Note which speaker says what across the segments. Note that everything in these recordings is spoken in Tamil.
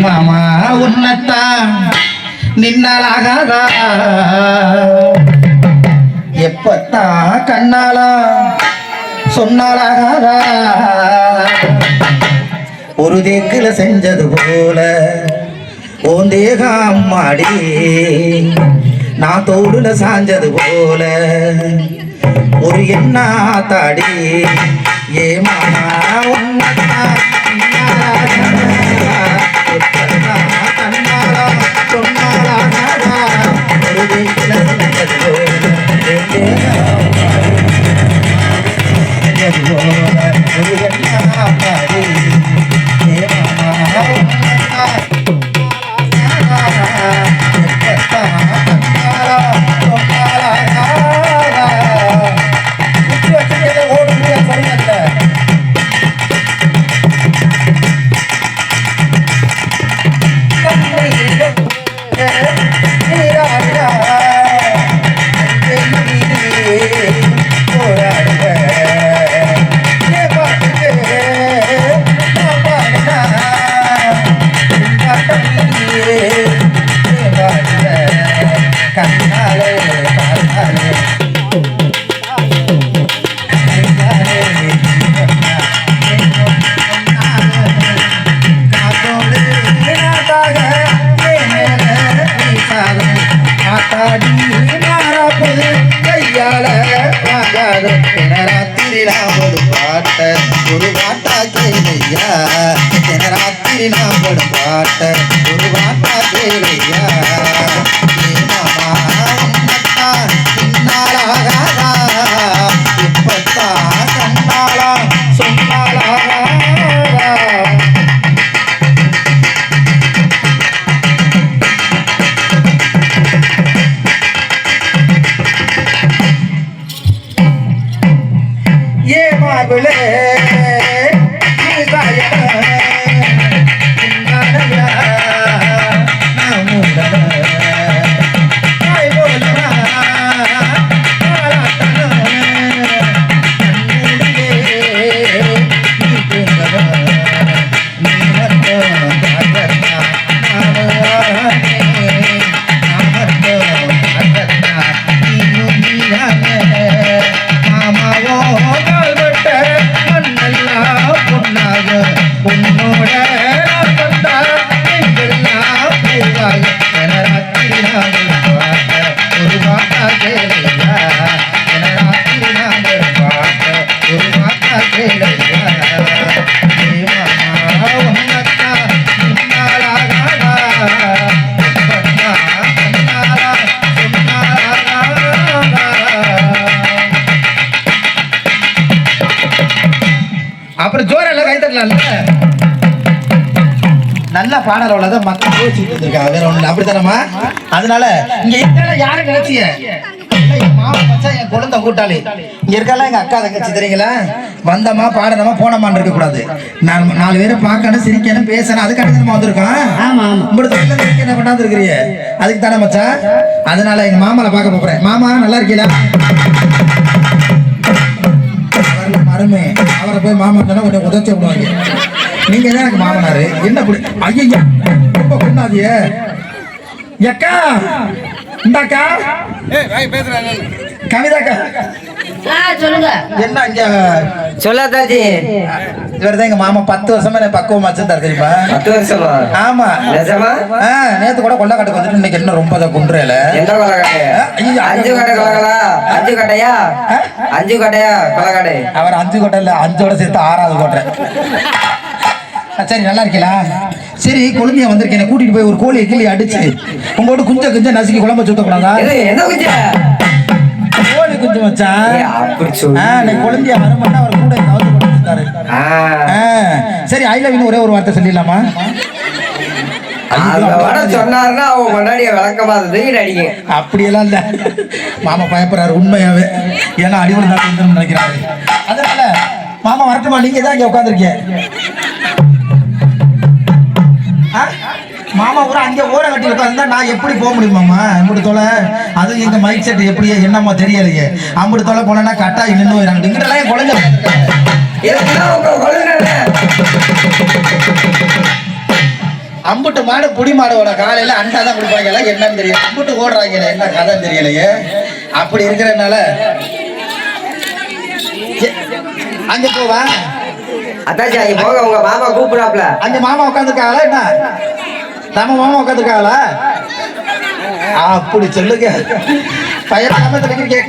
Speaker 1: மாமா உன்னத்தான் நின்னாலாகாதா எப்பத்தான் கண்ணாலா சொன்னாலாகாதா ஒரு தேக்குல செஞ்சது போல ஓந்தேகம் மாடி நான் தோடுல சாஞ்சது போல ஒரு எண்ணா தாடி ஏ மாமா உன்னத்தான் கண்ணாலா சொன்னாலாகாதா ஒரு தேக்குல செஞ்சது போல ஒரு எண்ணா தாடி ஒரு பாட்டா கேளையா ராத்திரி நான் படும் பாட்ட ஒரு பாட்டா கேளையா மாமா உன்னத்தா பின்னாலாகாதா இப்பத்தா கண்ணாலா சொன்னாலாகாதா ஏ மாபிளே அப்புறம் ஜோர எல்லாம் கை தட்டலாம்ல நல்ல பாடல உள்ளதான் மக்கள் யோசிச்சுட்டு இருக்காங்க வேற ஒண்ணு அப்படித்தானமா அதனால இங்க இருக்க யாரும் நினைச்சிய மாமா மச்சான் என் குழந்தை கூட்டாளி இங்க இருக்கலாம் எங்க அக்கா தங்கச்சி தெரியுங்களா வந்தமா பாடனமா போனமான்னு இருக்க கூடாது நான் 4 பேரை பார்க்கணும் சிரிக்கணும் பேசணும் அதுக்கு அடுத்து வந்திருக்கோம் என்ன பண்ணாது இருக்கிறீங்க அதுக்கு தானே மச்சான் அதனால எங்க மாமாவை பார்க்க போறேன் மாமா நல்லா இருக்கீங்களா அருமை அவரை போய் மாமா தானே கொஞ்சம் உதச்சி விடுவாங்க நீங்க தான் எனக்கு மாமனாரு என்ன ஐயா ரொம்ப கொண்டாதிய எக்கா இந்தாக்கா கவிதாக்கா
Speaker 2: சொல்லுங்க
Speaker 1: என்ன இங்க
Speaker 2: சொல்லாதாச்சி
Speaker 1: இவர்தான் எங்க மாமா 10 வருஷமா எனக்கு பக்குவமா வச்சிருந்தாரு தெரியுமா
Speaker 2: 10 வருஷமா
Speaker 1: ஆமா
Speaker 2: நிஜமா
Speaker 1: நேத்து கூட கொள்ளக்காட்டுக்கு வந்துட்டு இன்னைக்கு என்ன ரொம்ப அதை குண்டுறல
Speaker 2: எந்த கொள்ளக்காடு 5 கடை கொள்ளக்கடா 5 கடையா 5 கடையா கொள்ளக்காடு
Speaker 1: அவர் 5 கோட்டை இல்ல 5ஓட சேர்த்து 6வது கோட்டை சரி நல்லா இருக்கீங்களா சரி கொழுந்தியா வந்திருக்கேன் கூட்டிட்டு போய் ஒரு கோழியை கிளி அடிச்சு உங்களோட குஞ்ச நசுக்கி குழம்பு சுத்தக்கூடாதா
Speaker 2: என்ன குஞ்ச
Speaker 1: கோழி குஞ்சு வச்சான் கொழுந்தியா வரமாட்டா அவர் கூட கவுத்து சரி ஐ லவ் யூ ஒரே ஒரு வார்த்தை சொல்லிடலாமா
Speaker 2: சொன்னாருன்னா அவங்க முன்னாடியே விளக்கமா அடிங்க
Speaker 1: அப்படியெல்லாம் இல்ல மாமா பயப்படுறாரு உண்மையாவே ஏன்னா அடிவடி நாட்டு நினைக்கிறாரு அதனால மாமா வரட்டுமா நீங்க தான் இங்க உட்காந்துருக்கீங்க மாமா கூட அங்கே ஓர கட்டி உட்காந்துருந்தா நான் எப்படி போக முடியும் மாமா அம்புட்டு தொலை அது எங்க மைக் செட் எப்படி என்னமா தெரியலையே அம்புட்டு தொலை போனா கட்டாயி நின்று போயிடாங்க இங்கிட்டலாம் குழந்தை அம்புட்டு மாடு புடி மாடோட காலையில அண்டா தான் குடிப்பாங்களா என்னன்னு தெரியல, அம்புட்டு ஓடுறாங்க என்ன கதை தெரியலையே. அப்படி இருக்கிறதுனால அங்க போவா
Speaker 2: அத்தாச்சி அங்க போக உங்க மாமா கூப்பிடாப்ல.
Speaker 1: அங்க மாமா உட்காந்துருக்காங்களா என்ன, நம்ம மாமா உட்காந்துருக்காங்களா? அப்படி சொல்லுங்க.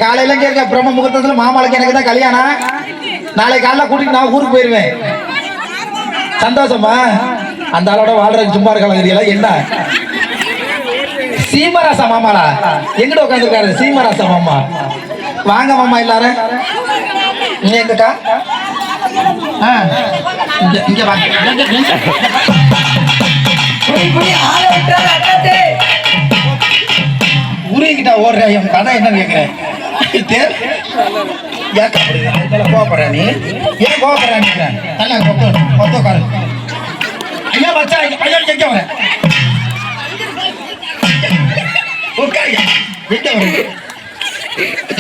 Speaker 1: காலையில கேட்க பிரம்ம முகூர்த்தத்துல மாமாளுக்கு எனக்கு தான் கல்யாணம், நாளை காலைல கூட்டிட்டு நான் ஊருக்கு போயிருவேன். சந்தோஷமா? அந்த ஆளோட வாழ்றதுக்கு சும்மா இருக்கலாம் என்ன? சீமராசா மாமாளா எங்கிட்ட உட்காந்துருக்காரு? சீமராசா மாமா வாங்க மாமா எல்லாரும். நீ எங்கக்கா? இங்க வாங்க. உருகிட்ட ஓடுற என் கதை என்ன கேட்கிறேன்? கோவப்படுற நீ ஏன் கோவப்படுற? நல்லா கொத்தோக்காரு ஐயா வச்சா ஐயா எங்க வர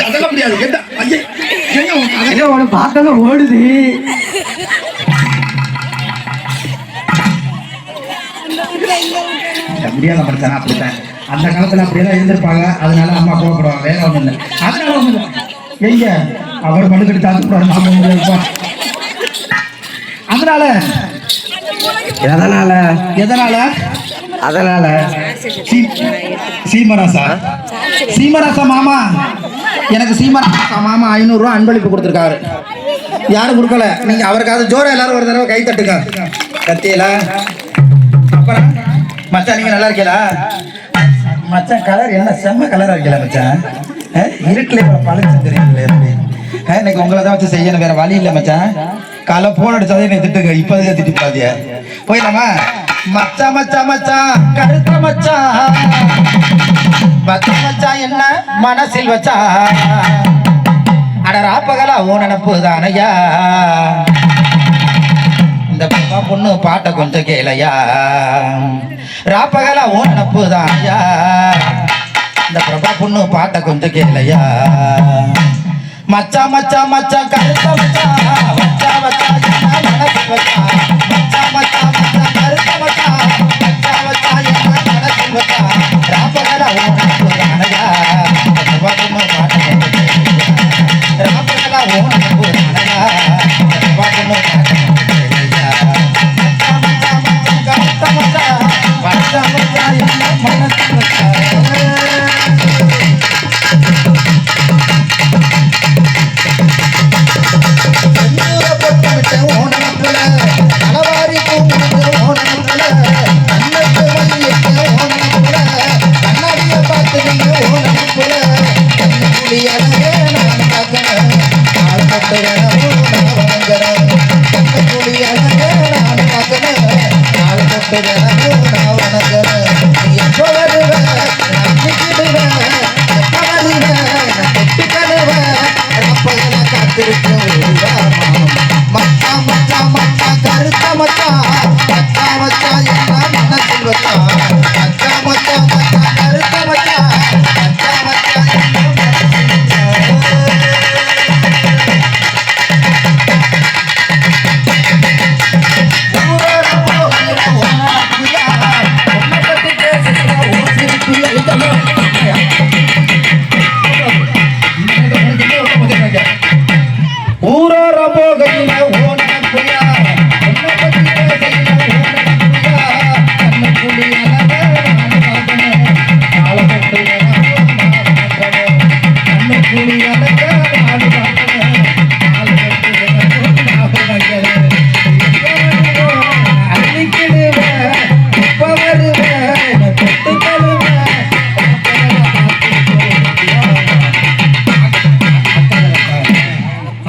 Speaker 1: அதெல்லாம் முடியாது.
Speaker 2: பார்த்தாலும் ஓடுது.
Speaker 1: முடியாத படித்தானா அப்படித்தான் அந்த காலத்துல அப்படியெல்லாம் இருந்திருப்பாங்க. அதனால அம்மா கோவப்படுவாங்க, வேற ஒண்ணு இல்லை. அதனால ஒண்ணு எங்க அவர் மனுக்கடி தாக்கக்கூடாது நாம முடியாது. அதனால எதனால
Speaker 2: அதனால
Speaker 1: சீமராசா மாமா எனக்கு சீமராசா மாமா 500 ரூபா அன்பளிப்பு கொடுத்துருக்காரு. யாரும் கொடுக்கல, நீங்க அவருக்காவது ஜோரா எல்லாரும் ஒரு தடவை கை தட்டுங்க. கத்தியலா அப்புறம் மச்சான் நீங்க நல்லா இருக்கீங்களா? மச்சான் கலர் என்ன செம்ம கலரா இருக்கல மச்சான். இருட்டுல பழச்சு தெரியுங்களே எப்படி. இன்னைக்கு உங்களை தான் வச்சு செய்யணும், வேற வழி இல்லை மச்சான். காலை போன் அடிச்சாதே என்னை திட்டுங்க, இப்போதே திட்டிப்பாதிய போயிடலாமா? மச்சா மச்சா மச்சான் கருத்த மச்சான் பச்சை மச்சான் என்ன மனசில் வச்சா அடரா பகலா ஓ நினப்பு தானையா. இந்த பாப்பா பொண்ணு பாட்டை கொஞ்சம் கேளையா. ராப்பகலா ஓ நினப்பு தானையா. இந்த பிரபா பொண்ணு பாட்டை கொஞ்சம் கேளையா. மச்சா மச்சா மச்சா கருத்த மச்சா வச்சா வச்சா என்ன மனசில் வச்சா. மச்சா மச்சா மச்சா கருத்த மச்சா வச்சா வச்சா என்ன மனசில் வச்சா. ராப்பகலா ஓ நினப்பு தானையா. பிரபா பொண்ணு பாட்டை கொஞ்சம் கேளையா. ராப்பகலா ஓ நினப்பு தானையா. பிரபா பொண்ணு பாட்டை கொஞ்சம் கேளையா. மச்சா மச்சா மச்சா கருத்த மச்சா வச்சா வச்சா என்ன மனசில் வச்சா.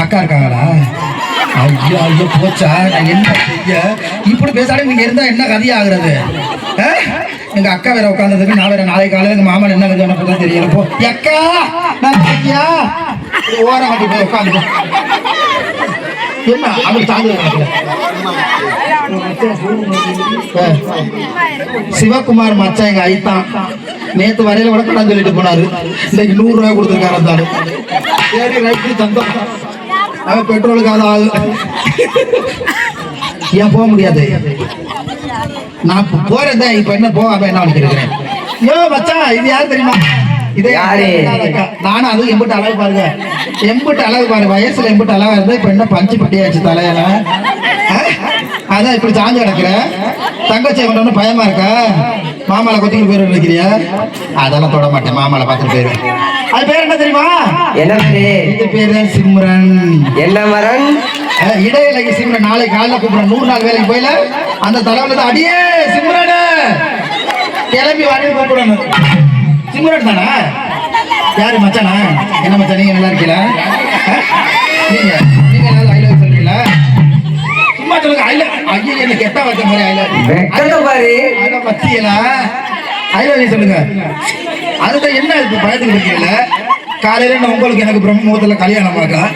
Speaker 1: அக்கா இருக்காங்களா? ஐயோ ஐயோ போச்சா, நான் என்ன செய்ய? இப்படி பேசாலும் நீங்க இருந்தா என்ன கதையாகிறது? எங்க அக்கா வேற உட்கார்ந்ததுக்கு நான் வேற நாளை காலையில எங்க மாமன் என்ன கதை தான் தெரியல. போ அக்கா நான் ஓரம் கட்டி போய் உட்காந்து என்ன அப்படி தாங்க. சிவகுமார் மச்சான் எங்க ஐத்தான் நேத்து வரையில கூட கடன் சொல்லிட்டு போனாரு. இன்னைக்கு 100 ரூபாய் கொடுத்துருக்காரு. இருந்தாலும் சரி ரைட்டு சந்தோஷம். அவன் பெட்ரோலுக்கு அது ஆகுது. ஏன் போக முடியாது? நான் போறேன் இப்ப என்ன போகாம என்ன பண்ணிக்கிறேன்? யோ மச்சான், இது யாரு தெரியுமா? இது
Speaker 2: யாரு?
Speaker 1: நானும் அதுவும் எம்பிட்டு அழகு பாருங்க, எம்பிட்டு அழகு பாரு, வயசுல எம்பிட்டு அழகா இருந்தா இப்ப என்ன பஞ்சு பட்டியாச்சு தலையில. அதான் இப்படி சாஞ்சு கிடக்குற. தங்கச்சி கொண்டு பயமா இருக்கா? மாமால கொத்திட்டு போயிரு நினைக்கிறியா? அதெல்லாம் தொட மாட்டேன், மாமால பார்த்துட்டு போயிருவேன். அது பேர் என்ன தெரியுமா?
Speaker 2: என்ன பேரு?
Speaker 1: இது பேரு சிம்ரன்.
Speaker 2: என்ன மரன்?
Speaker 1: இடையில சிம்ரன். நாளைக்கு காலைல கூப்பிடுறேன், 100 நாள் வேலைக்கு போயில அந்த தலைவல தான் அடியே சிம்ரன் கிளம்பி வாடி கூப்பிடணும். சிம்ரன் தானா? யாரு மச்சானா? என்ன மச்சான், நீங்க நல்லா இருக்கீங்களா? நீங்க நீங்க நல்லா ஐ லவ் சொல்றீங்களா? சும்மா சொல்லுங்க. I love. ஐயோ, என்ன கெட்ட வார்த்தை மாதிரி ஐ லவ்.
Speaker 2: வெக்கத்தை பாரு.
Speaker 1: அத பத்தியல ஐ லவ் சொல்லுங்க. அதுதான் என்ன இப்ப பயத்துக்கு இருக்கீங்கல்ல? காலையில நான் உங்களுக்கு எனக்கு பிரம்ம முகூர்த்தத்துல கல்யாணம் பார்க்கலாம்.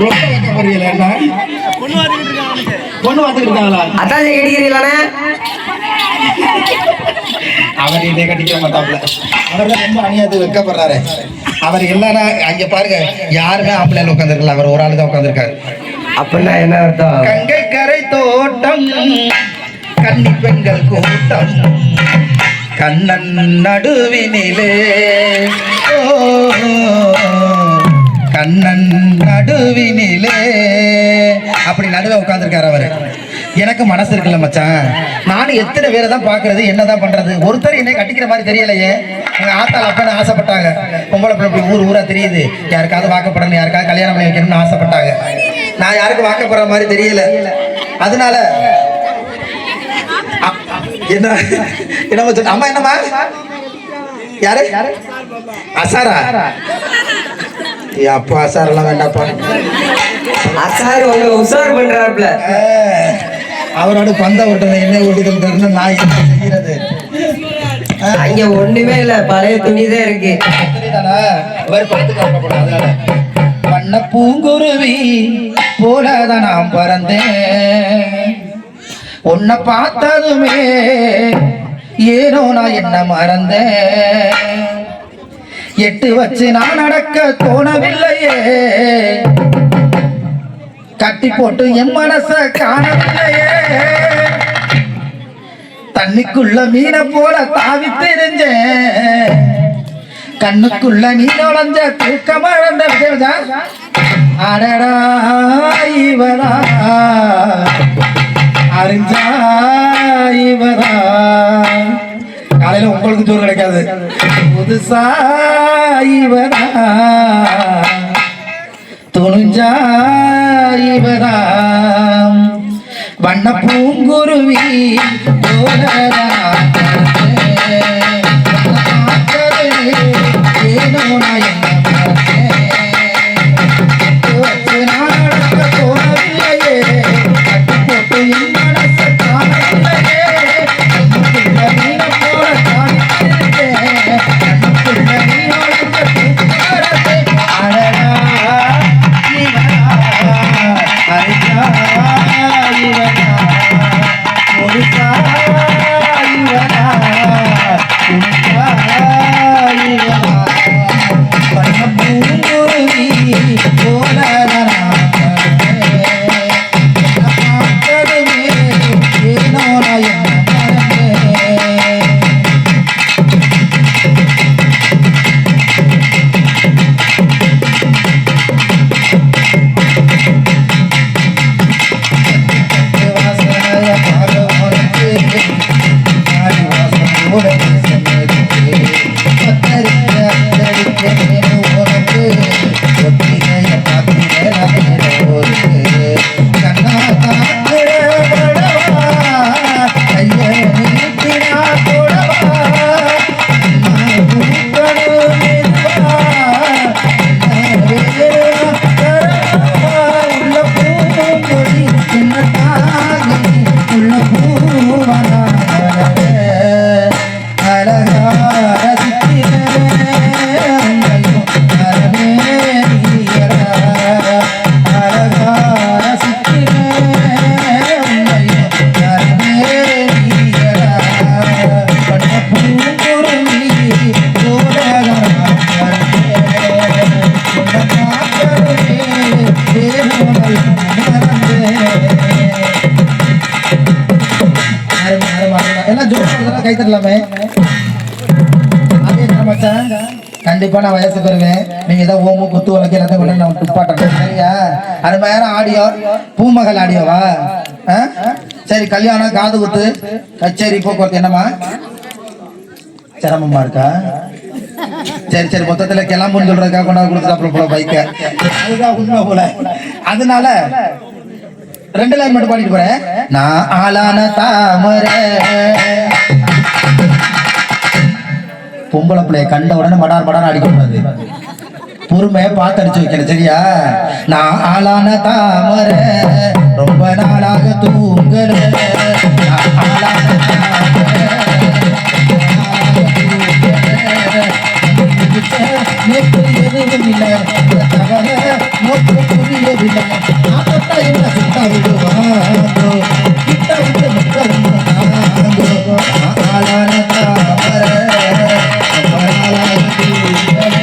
Speaker 1: ரொம்ப வைக்க போறீங்களா? என்ன பொண்ணு பார்த்துட்டு இருக்காங்களா?
Speaker 2: அதான் கேட்கிறீங்களானே?
Speaker 1: அவர் இதை கட்டிக்க மாட்டாப்ல. அவர் தான் ரொம்ப அநியாயத்துக்கு வைக்கப்படுறாரு. அவர் எல்லாரும் அங்க பாருங்க, யாருமே ஆம்பளைல உட்காந்துருக்கல, அவர் ஒரு ஆளு தான் உட்காந்துருக்காரு.
Speaker 2: அப்படின்னா என்ன அர்த்தம்?
Speaker 1: கங்கை கரை தோட்டம், கன்னி பெண்கள் கூட்டம், கண்ணன் நடுவினிலே, கண்ணன் நடுவினிலே, அப்படி நடுவே உட்காந்துருக்காரு அவரு. எனக்கு மனசு இருக்குல்ல மச்சான், நானும் எத்தனை பேரை தான் பாக்குறது, என்னதான் பண்றது? ஒருத்தர் என்னை கட்டிக்கிற மாதிரி தெரியலையே. எங்க ஆத்தாள் அப்பன்னு ஆசைப்பட்டாங்க, பொம்பளை பிள்ளை ஊர் ஊரா தெரியுது, யாருக்காவது வாக்கப்படணும், யாருக்காவது கல்யாணம் பண்ணி வைக்கணும்னு ஆசைப்பட்டாங்க. நான் யாருக்கும் வாக்கப்படுற மாதிரி தெரியல. அதனால என்ன என்ன சொன்ன அம்மா? என்னம்மா? யாரு? அசாரா? அப்பா அசாரெல்லாம் வேண்டாப்பா.
Speaker 2: அசார் உங்களை உசார் பண்றாருல.
Speaker 1: அவரோட பந்த ஓட்டனை என்ன ஓட்டிட்டு நான் என்ன செய்யறது?
Speaker 2: அங்க ஒண்ணுமே இல்ல, பழைய துணிதான் இருக்கு.
Speaker 1: வண்ண பூங்குருவி போலதான் நான் பறந்தேன், உன்னை பார்த்ததுமே ஏனோ நான் என்ன மறந்தேன், 8 வச்சு நான் நடக்க தோணவில்லையே, கட்டி போட்டு என் மனச காணவில்லையே, தண்ணிக்குள்ள மீனை போல தாவி தெரிஞ்சேன், கண்ணுக்குள்ள நீ நுழைஞ்ச தூக்க மறந்த அடடா இவரா அறிஞ்சா இவரா. காலையில உங்களுக்கு சோறு கிடைக்காது, புதுசா இவரா துணிஞ்சா இவரா. வண்ண பூங்குருவி கேட்டுடலாமே. அதே என்ன மச்சான், கண்டிப்பா நான் வயசுக்கு வருவேன். நீங்க ஏதாவது ஓமு குத்து உலக எல்லாத்தையும் கொண்டு நான் துப்பாட்டேன் சரியா? அருமையான ஆடியோ, பூமகள் ஆடியோவா? சரி, கல்யாணம், காது குத்து, கச்சேரி, போக்குவரத்து என்னம்மா சிரமமா இருக்கா? சரி சரி, மொத்தத்துல கிளம்புன்னு சொல்றதுக்காக கொண்டாந்து கொடுத்துட்டு போல பைக்க. அதுதான் உண்மை போல. அதனால 2 லைன் மட்டும் பாடிட்டு போறேன். நான் ஆளான தாமரை. பொம்பளை பிள்ளைய கண்ட உடனே மடார் அடிக்க கூடாது. பொறுமையா பார்த்து அடிச்சு வைக்கணும் சரியா? நான் ஆளான தாமரை, ரொம்ப நாளாக தூங்கல. நான் ஆளான தாமரை, நேற்று எதுவும் இல்லை, தவற நோக்கு புரியவில்லை. என்ன சுத்தா விடுவாங்கோ, கிட்ட விட்டு முட்டாங்கோ. ஆளான தாமரை, ரொம்ப நாளாக தூங்கல.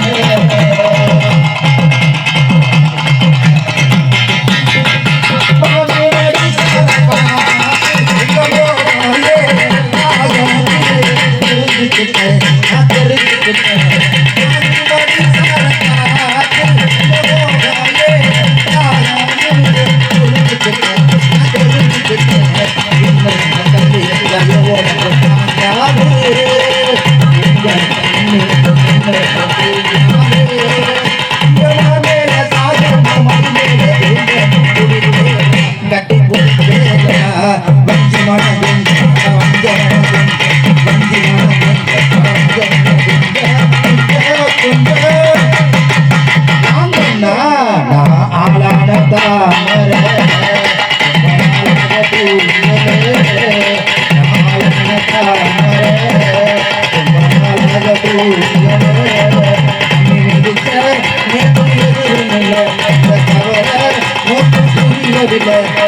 Speaker 1: Thank you.